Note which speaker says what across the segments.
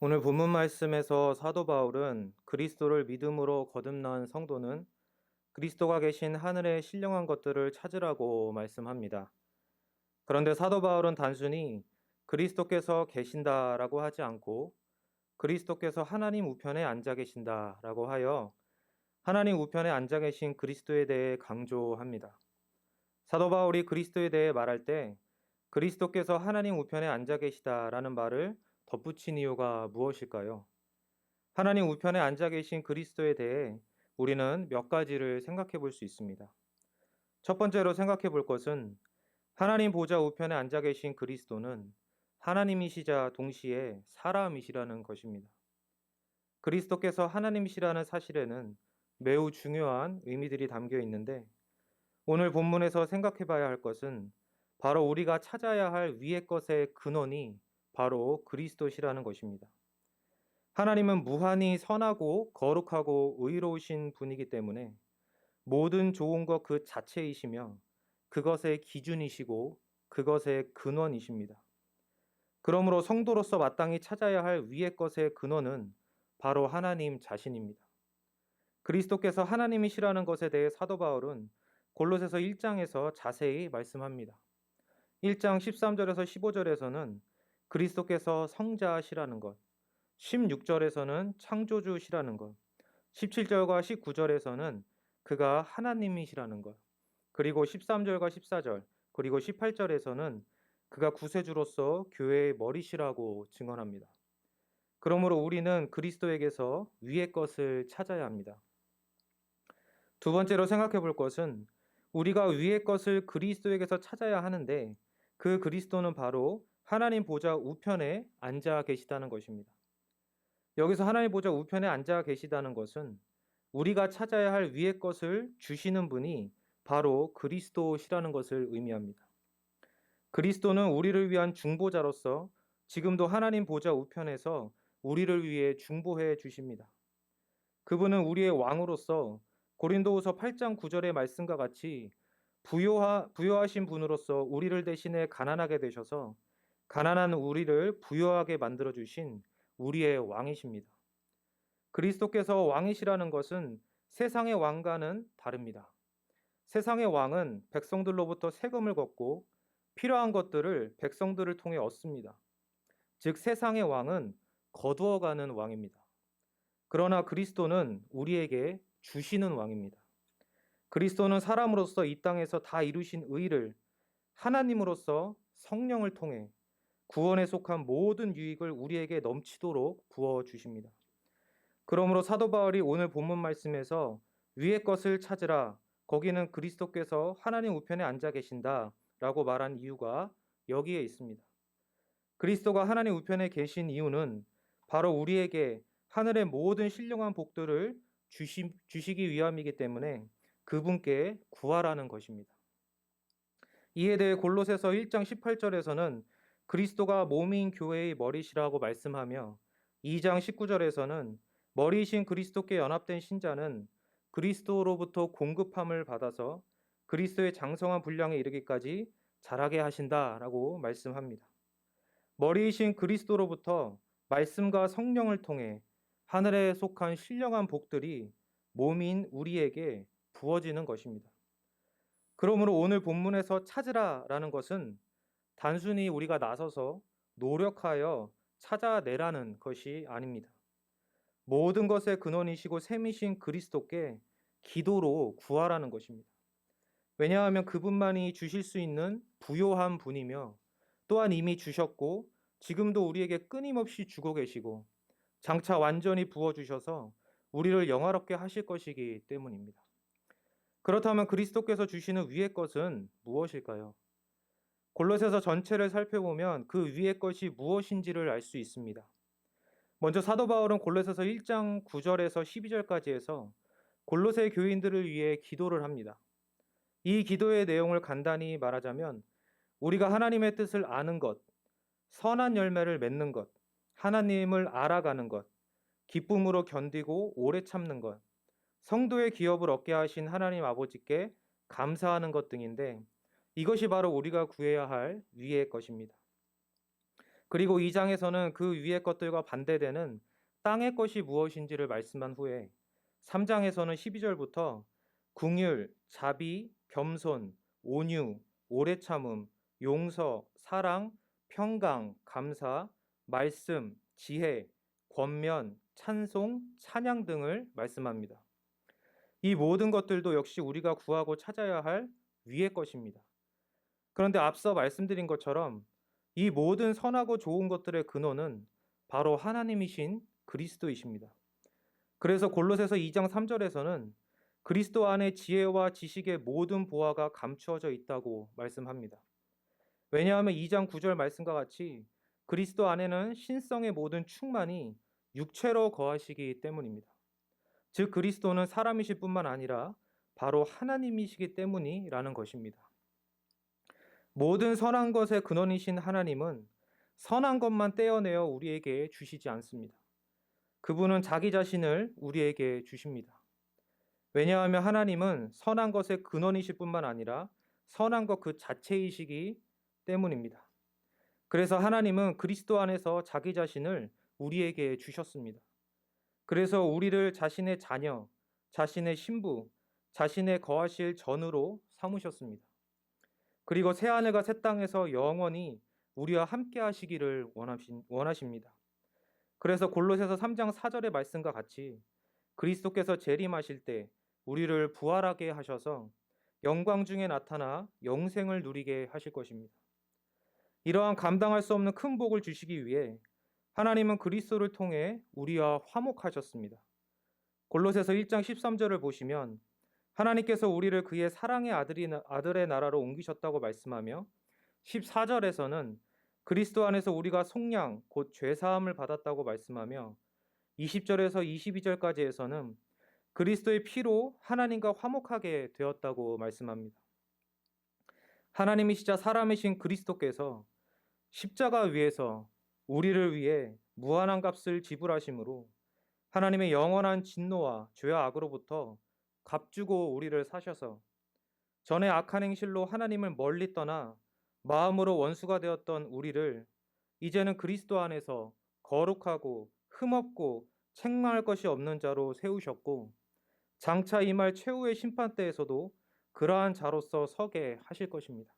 Speaker 1: 오늘 본문 말씀에서 사도 바울은 그리스도를 믿음으로 거듭난 성도는 그리스도가 계신 하늘의 신령한 것들을 찾으라고 말씀합니다. 그런데 사도 바울은 단순히 그리스도께서 계신다라고 하지 않고 그리스도께서 하나님 우편에 앉아 계신다라고 하여 하나님 우편에 앉아 계신 그리스도에 대해 강조합니다. 사도 바울이 그리스도에 대해 말할 때 그리스도께서 하나님 우편에 앉아 계시다라는 말을 덧붙인 이유가 무엇일까요? 하나님 우편에 앉아 계신 그리스도에 대해 우리는 몇 가지를 생각해 볼 수 있습니다. 첫 번째로 생각해 볼 것은 하나님 보좌 우편에 앉아 계신 그리스도는 하나님이시자 동시에 사람이시라는 것입니다. 그리스도께서 하나님이시라는 사실에는 매우 중요한 의미들이 담겨 있는데 오늘 본문에서 생각해 봐야 할 것은 바로 우리가 찾아야 할 위의 것의 근원이 바로 그리스도시라는 것입니다. 하나님은 무한히 선하고 거룩하고 의로우신 분이기 때문에 모든 좋은 것 그 자체이시며 그것의 기준이시고 그것의 근원이십니다. 그러므로 성도로서 마땅히 찾아야 할 위의 것의 근원은 바로 하나님 자신입니다. 그리스도께서 하나님이시라는 것에 대해 사도 바울은 골로새서 1장에서 자세히 말씀합니다. 1장 13절에서 15절에서는 그리스도께서 성자시라는 것, 16절에서는 창조주시라는 것, 17절과 19절에서는 그가 하나님이시라는 것, 그리고 13절과 14절, 그리고 18절에서는 그가 구세주로서 교회의 머리시라고 증언합니다. 그러므로 우리는 그리스도에게서 위의 것을 찾아야 합니다. 두 번째로 생각해 볼 것은 우리가 위의 것을 그리스도에게서 찾아야 하는데 그 그리스도는 바로 하나님 보좌 우편에 앉아 계시다는 것입니다. 여기서 하나님 보좌 우편에 앉아 계시다는 것은 우리가 찾아야 할 위의 것을 주시는 분이 바로 그리스도시라는 것을 의미합니다. 그리스도는 우리를 위한 중보자로서 지금도 하나님 보좌 우편에서 우리를 위해 중보해 주십니다. 그분은 우리의 왕으로서 고린도후서 8장 9절의 말씀과 같이 부요하신 분으로서 우리를 대신해 가난하게 되셔서 가난한 우리를 부요하게 만들어 주신 우리의 왕이십니다. 그리스도께서 왕이시라는 것은 세상의 왕과는 다릅니다. 세상의 왕은 백성들로부터 세금을 걷고 필요한 것들을 백성들을 통해 얻습니다. 즉 세상의 왕은 거두어가는 왕입니다. 그러나 그리스도는 우리에게 주시는 왕입니다. 그리스도는 사람으로서 이 땅에서 다 이루신 의를 하나님으로서 성령을 통해 구원에 속한 모든 유익을 우리에게 넘치도록 부어주십니다. 그러므로 사도 바울이 오늘 본문 말씀에서 위의 것을 찾으라, 거기는 그리스도께서 하나님 우편에 앉아 계신다 라고 말한 이유가 여기에 있습니다. 그리스도가 하나님 우편에 계신 이유는 바로 우리에게 하늘의 모든 신령한 복들을 주시기 위함이기 때문에 그분께 구하라는 것입니다. 이에 대해 골로새서 1장 18절에서는 그리스도가 몸인 교회의 머리시라고 말씀하며 2장 19절에서는 머리이신 그리스도께 연합된 신자는 그리스도로부터 공급함을 받아서 그리스도의 장성한 분량에 이르기까지 자라게 하신다라고 말씀합니다. 머리이신 그리스도로부터 말씀과 성령을 통해 하늘에 속한 신령한 복들이 몸인 우리에게 부어지는 것입니다. 그러므로 오늘 본문에서 찾으라라는 것은 단순히 우리가 나서서 노력하여 찾아내라는 것이 아닙니다. 모든 것의 근원이시고 샘이신 그리스도께 기도로 구하라는 것입니다. 왜냐하면 그분만이 주실 수 있는 부요한 분이며 또한 이미 주셨고 지금도 우리에게 끊임없이 주고 계시고 장차 완전히 부어주셔서 우리를 영화롭게 하실 것이기 때문입니다. 그렇다면 그리스도께서 주시는 위의 것은 무엇일까요? 골로새서 전체를 살펴보면 그 위의 것이 무엇인지를 알 수 있습니다. 먼저 사도 바울은 골로새서 1장 9절에서 12절까지 해서 골로새 교인들을 위해 기도를 합니다. 이 기도의 내용을 간단히 말하자면 우리가 하나님의 뜻을 아는 것, 선한 열매를 맺는 것, 하나님을 알아가는 것, 기쁨으로 견디고 오래 참는 것, 성도의 기업을 얻게 하신 하나님 아버지께 감사하는 것 등인데 이것이 바로 우리가 구해야 할 위의 것입니다. 그리고 2장에서는 그 위의 것들과 반대되는 땅의 것이 무엇인지를 말씀한 후에 3장에서는 12절부터 긍휼, 자비, 겸손, 온유, 오래 참음, 용서, 사랑, 평강, 감사, 말씀, 지혜, 권면, 찬송, 찬양 등을 말씀합니다. 이 모든 것들도 역시 우리가 구하고 찾아야 할 위의 것입니다. 그런데 앞서 말씀드린 것처럼 이 모든 선하고 좋은 것들의 근원은 바로 하나님이신 그리스도이십니다. 그래서 골로새서 2장 3절에서는 그리스도 안에 지혜와 지식의 모든 보화가 감추어져 있다고 말씀합니다. 왜냐하면 2장 9절 말씀과 같이 그리스도 안에는 신성의 모든 충만이 육체로 거하시기 때문입니다. 즉 그리스도는 사람이실 뿐만 아니라 바로 하나님이시기 때문이라는 것입니다. 모든 선한 것의 근원이신 하나님은 선한 것만 떼어내어 우리에게 주시지 않습니다. 그분은 자기 자신을 우리에게 주십니다. 왜냐하면 하나님은 선한 것의 근원이실 뿐만 아니라 선한 것 그 자체이시기 때문입니다. 그래서 하나님은 그리스도 안에서 자기 자신을 우리에게 주셨습니다. 그래서 우리를 자신의 자녀, 자신의 신부, 자신의 거하실 전으로 삼으셨습니다. 그리고 새하늘과 새 땅에서 영원히 우리와 함께 하시기를 원하십니다. 그래서 골로새서 3장 4절의 말씀과 같이 그리스도께서 재림하실 때 우리를 부활하게 하셔서 영광 중에 나타나 영생을 누리게 하실 것입니다. 이러한 감당할 수 없는 큰 복을 주시기 위해 하나님은 그리스도를 통해 우리와 화목하셨습니다. 골로새서 1장 13절을 보시면 하나님께서 우리를 그의 사랑의 아들의 나라로 옮기셨다고 말씀하며 14절에서는 그리스도 안에서 우리가 속량 곧 죄사함을 받았다고 말씀하며 20절에서 22절까지에서는 그리스도의 피로 하나님과 화목하게 되었다고 말씀합니다. 하나님이시자 사람이신 그리스도께서 십자가 위에서 우리를 위해 무한한 값을 지불하심으로 하나님의 영원한 진노와 죄와 악으로부터 값주고 우리를 사셔서 전에 악한 행실로 하나님을 멀리 떠나 마음으로 원수가 되었던 우리를 이제는 그리스도 안에서 거룩하고 흠없고 책망할 것이 없는 자로 세우셨고 장차 임할 최후의 심판 때에서도 그러한 자로서 서게 하실 것입니다.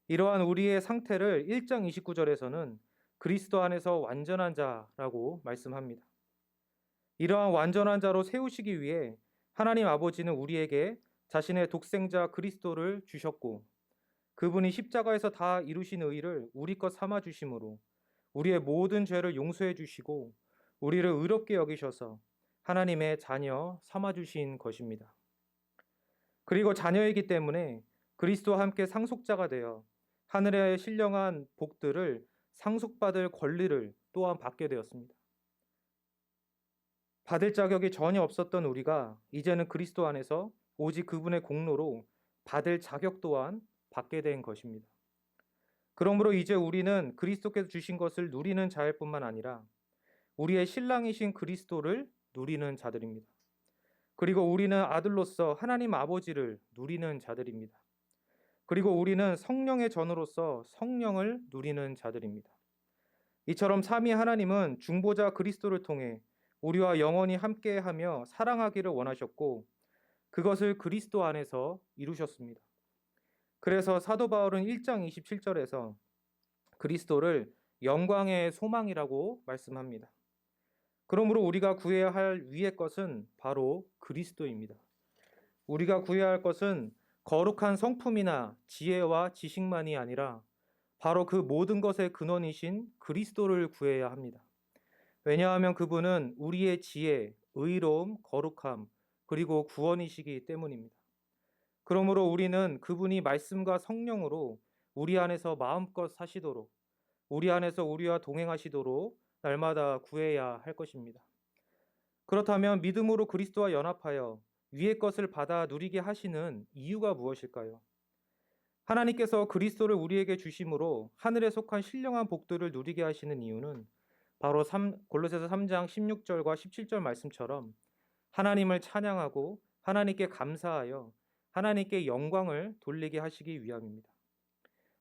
Speaker 1: 이러한 우리의 상태를 1장 29절에서는 그리스도 안에서 완전한 자라고 말씀합니다. 이러한 완전한 자로 세우시기 위해 하나님 아버지는 우리에게 자신의 독생자 그리스도를 주셨고 그분이 십자가에서 다 이루신 의를 우리 것 삼아 주심으로 우리의 모든 죄를 용서해 주시고 우리를 의롭게 여기셔서 하나님의 자녀 삼아 주신 것입니다. 그리고 자녀이기 때문에 그리스도와 함께 상속자가 되어 하늘의 신령한 복들을 상속받을 권리를 또한 받게 되었습니다. 받을 자격이 전혀 없었던 우리가 이제는 그리스도 안에서 오직 그분의 공로로 받을 자격 또한 받게 된 것입니다. 그러므로 이제 우리는 그리스도께서 주신 것을 누리는 자일 뿐만 아니라 우리의 신랑이신 그리스도를 누리는 자들입니다. 그리고 우리는 아들로서 하나님 아버지를 누리는 자들입니다. 그리고 우리는 성령의 전으로서 성령을 누리는 자들입니다. 이처럼 삼위 하나님은 중보자 그리스도를 통해 우리와 영원히 함께하며 사랑하기를 원하셨고 그것을 그리스도 안에서 이루셨습니다. 그래서 사도 바울은 1장 27절에서 그리스도를 영광의 소망이라고 말씀합니다. 그러므로 우리가 구해야 할 위의 것은 바로 그리스도입니다. 우리가 구해야 할 것은 거룩한 성품이나 지혜와 지식만이 아니라 바로 그 모든 것의 근원이신 그리스도를 구해야 합니다. 왜냐하면 그분은 우리의 지혜, 의로움, 거룩함, 그리고 구원이시기 때문입니다. 그러므로 우리는 그분이 말씀과 성령으로 우리 안에서 마음껏 사시도록 우리 안에서 우리와 동행하시도록 날마다 구해야 할 것입니다. 그렇다면 믿음으로 그리스도와 연합하여 위의 것을 받아 누리게 하시는 이유가 무엇일까요? 하나님께서 그리스도를 우리에게 주심으로 하늘에 속한 신령한 복들을 누리게 하시는 이유는 바로 골로새서 3장 16절과 17절 말씀처럼 하나님을 찬양하고 하나님께 감사하여 하나님께 영광을 돌리게 하시기 위함입니다.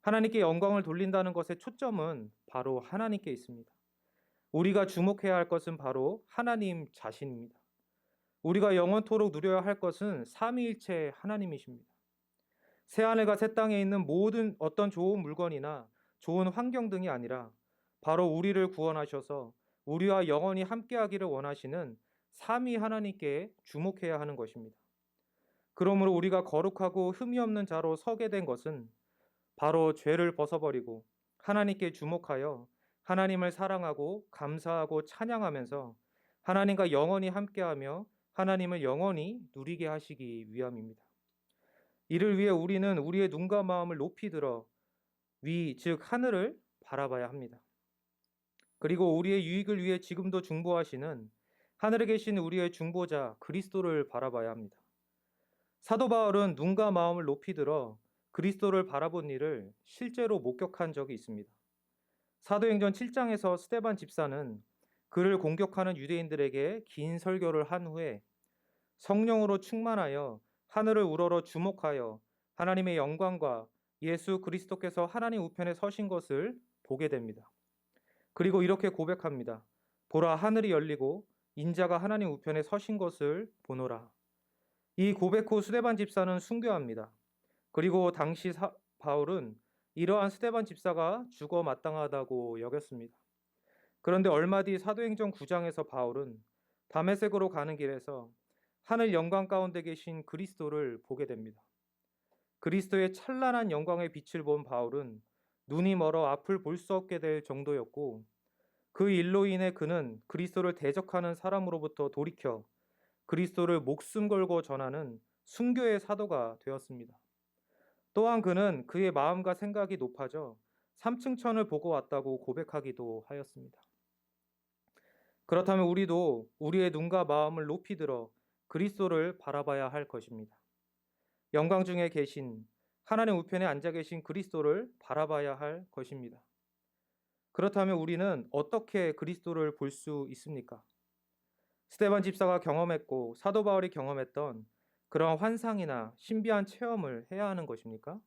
Speaker 1: 하나님께 영광을 돌린다는 것의 초점은 바로 하나님께 있습니다. 우리가 주목해야 할 것은 바로 하나님 자신입니다. 우리가 영원토록 누려야 할 것은 삼위일체 하나님이십니다. 새하늘과 새 땅에 있는 모든 어떤 좋은 물건이나 좋은 환경 등이 아니라 바로 우리를 구원하셔서 우리와 영원히 함께하기를 원하시는 삼위 하나님께 주목해야 하는 것입니다. 그러므로 우리가 거룩하고 흠이 없는 자로 서게 된 것은 바로 죄를 벗어버리고 하나님께 주목하여 하나님을 사랑하고 감사하고 찬양하면서 하나님과 영원히 함께하며 하나님을 영원히 누리게 하시기 위함입니다. 이를 위해 우리는 우리의 눈과 마음을 높이 들어 위, 즉 하늘을 바라봐야 합니다. 그리고 우리의 유익을 위해 지금도 중보하시는 하늘에 계신 우리의 중보자 그리스도를 바라봐야 합니다. 사도 바울은 눈과 마음을 높이 들어 그리스도를 바라본 일을 실제로 목격한 적이 있습니다. 사도행전 7장에서 스데반 집사는 그를 공격하는 유대인들에게 긴 설교를 한 후에 성령으로 충만하여 하늘을 우러러 주목하여 하나님의 영광과 예수 그리스도께서 하나님 우편에 서신 것을 보게 됩니다. 그리고 이렇게 고백합니다. 보라, 하늘이 열리고 인자가 하나님 우편에 서신 것을 보노라. 이 고백 후 스데반 집사는 순교합니다. 그리고 당시 바울은 이러한 스데반 집사가 죽어 마땅하다고 여겼습니다. 그런데 얼마 뒤 사도행전 9장에서 바울은 다메섹으로 가는 길에서 하늘 영광 가운데 계신 그리스도를 보게 됩니다. 그리스도의 찬란한 영광의 빛을 본 바울은 눈이 멀어 앞을 볼 수 없게 될 정도였고 그 일로 인해 그는 그리스도를 대적하는 사람으로부터 돌이켜 그리스도를 목숨 걸고 전하는 순교의 사도가 되었습니다. 또한 그는 그의 마음과 생각이 높아져 삼층천을 보고 왔다고 고백하기도 하였습니다. 그렇다면 우리도 우리의 눈과 마음을 높이 들어 그리스도를 바라봐야 할 것입니다. 영광 중에 계신 하나님 우편에 앉아 계신 그리스도를 바라봐야 할 것입니다. 그렇다면 우리는 어떻게 그리스도를 볼 수 있습니까? 스데반 집사가 경험했고 사도 바울이 경험했던 그런 환상이나 신비한 체험을 해야 하는 것입니까?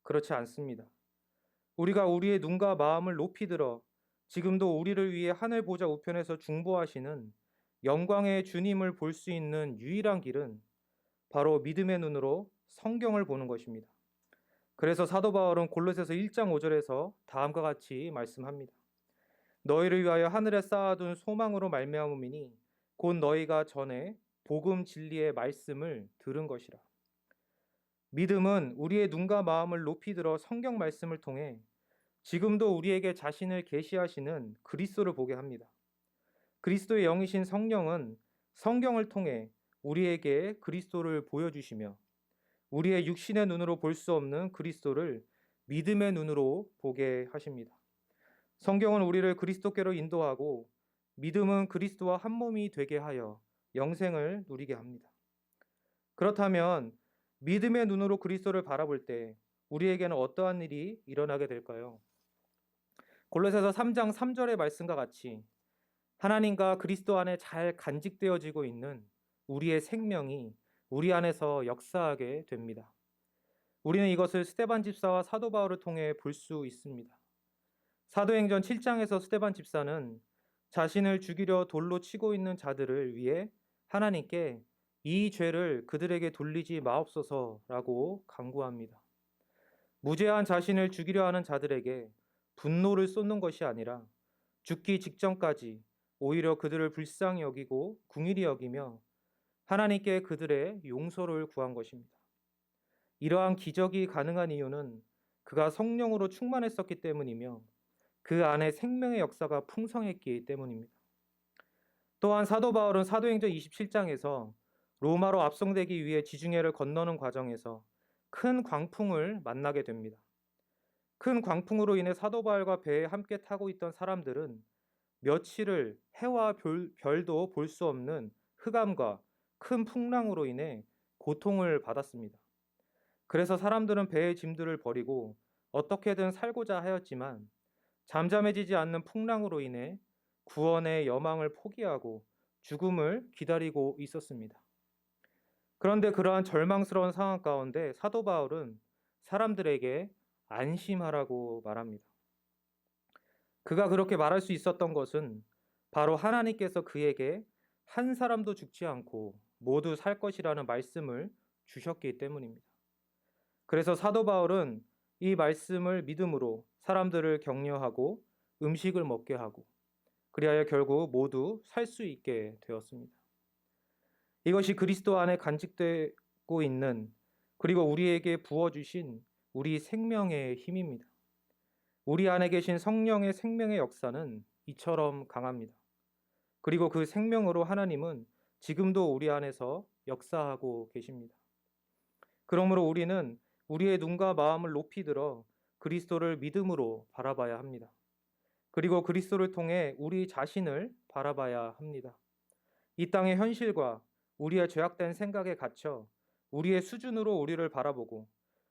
Speaker 1: 그렇지 않습니다. 우리가 우리의 눈과 마음을 높이 들어 지금도 우리를 위해 하늘 보좌 우편에서 중보하시는 영광의 주님을 볼 수 있는 유일한 길은 바로 믿음의 눈으로 성경을 보는 것입니다. 그래서 사도 바울은 골로새서 1장 5절에서 다음과 같이 말씀합니다. 너희를 위하여 하늘에 쌓아둔 소망으로 말미암음이니 곧 너희가 전에 복음 진리의 말씀을 들은 것이라. 믿음은 우리의 눈과 마음을 높이 들어 성경 말씀을 통해 지금도 우리에게 자신을 계시하시는 그리스도를 보게 합니다. 그리스도의 영이신 성령은 성경을 통해 우리에게 그리스도를 보여주시며 우리의 육신의 눈으로 볼 수 없는 그리스도를 믿음의 눈으로 보게 하십니다. 성경은 우리를 그리스도께로 인도하고 믿음은 그리스도와 한 몸이 되게 하여 영생을 누리게 합니다. 그렇다면 믿음의 눈으로 그리스도를 바라볼 때 우리에게는 어떠한 일이 일어나게 될까요? 골로새서 3장 3절의 말씀과 같이 하나님과 그리스도 안에 잘 간직되어지고 있는 우리의 생명이 우리 안에서 역사하게 됩니다. 우리는 이것을 스데반 집사와 사도 바울을 통해 볼 수 있습니다. 사도행전 7장에서 스데반 집사는 자신을 죽이려 돌로 치고 있는 자들을 위해 하나님께 이 죄를 그들에게 돌리지 마옵소서라고 간구합니다. 무죄한 자신을 죽이려 하는 자들에게 분노를 쏟는 것이 아니라 죽기 직전까지 오히려 그들을 불쌍히 여기고 긍휼히 여기며 하나님께 그들의 용서를 구한 것입니다. 이러한 기적이 가능한 이유는 그가 성령으로 충만했었기 때문이며 그 안에 생명의 역사가 풍성했기 때문입니다. 또한 사도 바울은 사도행전 27장에서 로마로 압송되기 위해 지중해를 건너는 과정에서 큰 광풍을 만나게 됩니다. 큰 광풍으로 인해 사도 바울과 배에 함께 타고 있던 사람들은 며칠을 해와 별도 볼 수 없는 흑암과 큰 풍랑으로 인해 고통을 받았습니다. 그래서 사람들은 배의 짐들을 버리고 어떻게든 살고자 하였지만 잠잠해지지 않는 풍랑으로 인해 구원의 여망을 포기하고 죽음을 기다리고 있었습니다. 그런데 그러한 절망스러운 상황 가운데 사도 바울은 사람들에게 안심하라고 말합니다. 그가 그렇게 말할 수 있었던 것은 바로 하나님께서 그에게 한 사람도 죽지 않고 모두 살 것이라는 말씀을 주셨기 때문입니다. 그래서 사도 바울은 이 말씀을 믿음으로 사람들을 격려하고 음식을 먹게 하고 그리하여 결국 모두 살 수 있게 되었습니다. 이것이 그리스도 안에 간직되고 있는 그리고 우리에게 부어주신 우리 생명의 힘입니다. 우리 안에 계신 성령의 생명의 역사는 이처럼 강합니다. 그리고 그 생명으로 하나님은 지금도 우리 안에서 역사하고 계십니다. 그러므로 우리는 우리의 눈과 마음을 높이 들어 그리스도를 믿음으로 바라봐야 합니다. 그리고 그리스도를 통해 우리 자신을 바라봐야 합니다. 이 땅의 현실과 우리의 죄악된 생각에 갇혀 우리의 수준으로 우리를 바라보고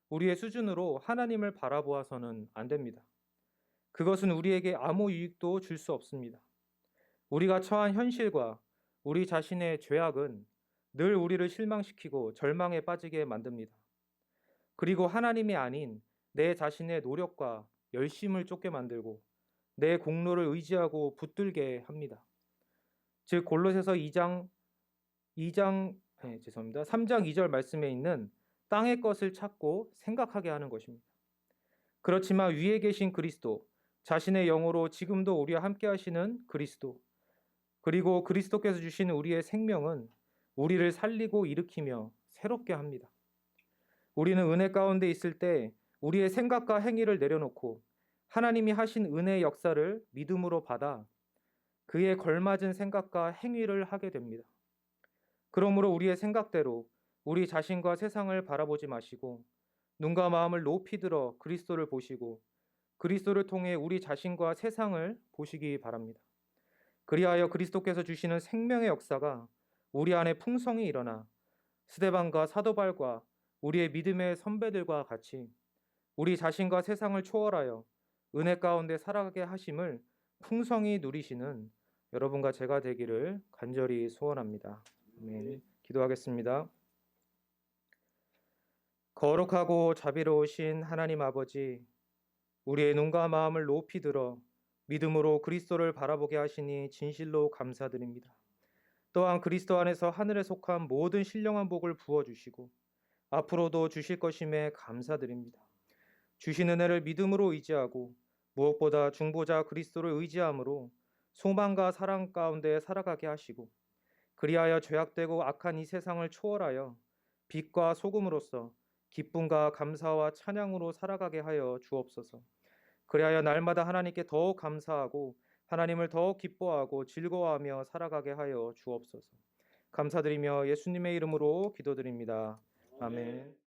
Speaker 1: 우리의 수준으로 하나님을 바라보아서는 안 됩니다. 그것은 우리에게 아무 유익도 줄 수 없습니다. 우리가 처한 현실과 우리 자신의 죄악은 늘 우리를 실망시키고 절망에 빠지게 만듭니다. 그리고 하나님이 아닌 내 자신의 노력과 열심을 쫓게 만들고 내 공로를 의지하고 붙들게 합니다. 즉 골로새서 3장 2절 말씀에 있는 땅의 것을 찾고 생각하게 하는 것입니다. 그렇지만 위에 계신 그리스도, 자신의 영으로 지금도 우리와 함께 하시는 그리스도, 그리고 그리스도께서 주신 우리의 생명은 우리를 살리고 일으키며 새롭게 합니다. 우리는 은혜 가운데 있을 때 우리의 생각과 행위를 내려놓고 하나님이 하신 은혜의 역사를 믿음으로 받아 그에 걸맞은 생각과 행위를 하게 됩니다. 그러므로 우리의 생각대로 우리 자신과 세상을 바라보지 마시고 눈과 마음을 높이 들어 그리스도를 보시고 그리스도를 통해 우리 자신과 세상을 보시기 바랍니다. 그리하여 그리스도께서 주시는 생명의 역사가 우리 안에 풍성히 일어나 스데반과 사도발과 우리의 믿음의 선배들과 같이 우리 자신과 세상을 초월하여 은혜 가운데 살아가게 하심을 풍성히 누리시는 여러분과 제가 되기를 간절히 소원합니다. 아멘. 기도하겠습니다. 거룩하고 자비로우신 하나님 아버지, 우리의 눈과 마음을 높이 들어 믿음으로 그리스도를 바라보게 하시니 진실로 감사드립니다. 또한 그리스도 안에서 하늘에 속한 모든 신령한 복을 부어주시고 앞으로도 주실 것임에 감사드립니다. 주신 은혜를 믿음으로 의지하고 무엇보다 중보자 그리스도를 의지함으로 소망과 사랑 가운데 살아가게 하시고 그리하여 죄악되고 악한 이 세상을 초월하여 빛과 소금으로서 기쁨과 감사와 찬양으로 살아가게 하여 주옵소서. 그리하여 날마다 하나님께 더욱 감사하고 하나님을 더욱 기뻐하고 즐거워하며 살아가게 하여 주옵소서. 감사드리며 예수님의 이름으로 기도드립니다. 아멘.